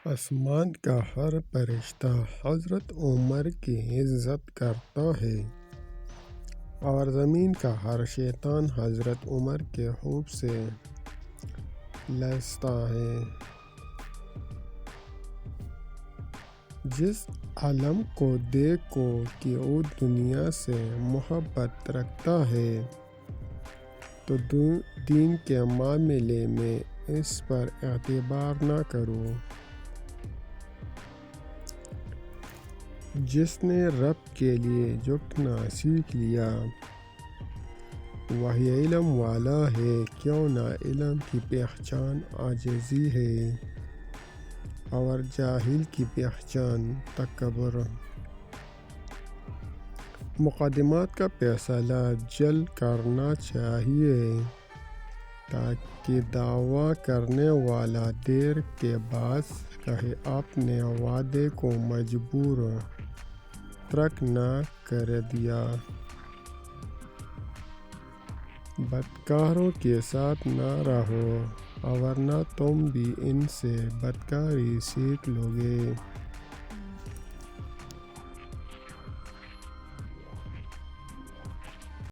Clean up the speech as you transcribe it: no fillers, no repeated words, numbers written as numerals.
آسمان کا ہر فرشتہ حضرت عمر کی عزت کرتا ہے اور زمین کا ہر شیطان حضرت عمر کے حب سے لرزتا ہے۔ جس عالم کو دیکھو کہ وہ دنیا سے محبت رکھتا ہے تو دین کے معاملے میں اس پر اعتبار نہ کرو۔ جس نے رب کے لیے جھکنا سیکھ لیا وہی علم والا ہے، کیوں نہ علم کی پہچان عاجزی ہے اور جاہل کی پہچان تکبر۔ مقدمات کا فیصلہ جلد کرنا چاہیے تاکہ دعویٰ کرنے والا دیر کے بعد کہے اپنے وعدے کو مجبور ترک نہ کر دیا۔ بدکاروں کے ساتھ نہ رہو ورنہ تم بھی ان سے بدکاری سیکھ لو گے۔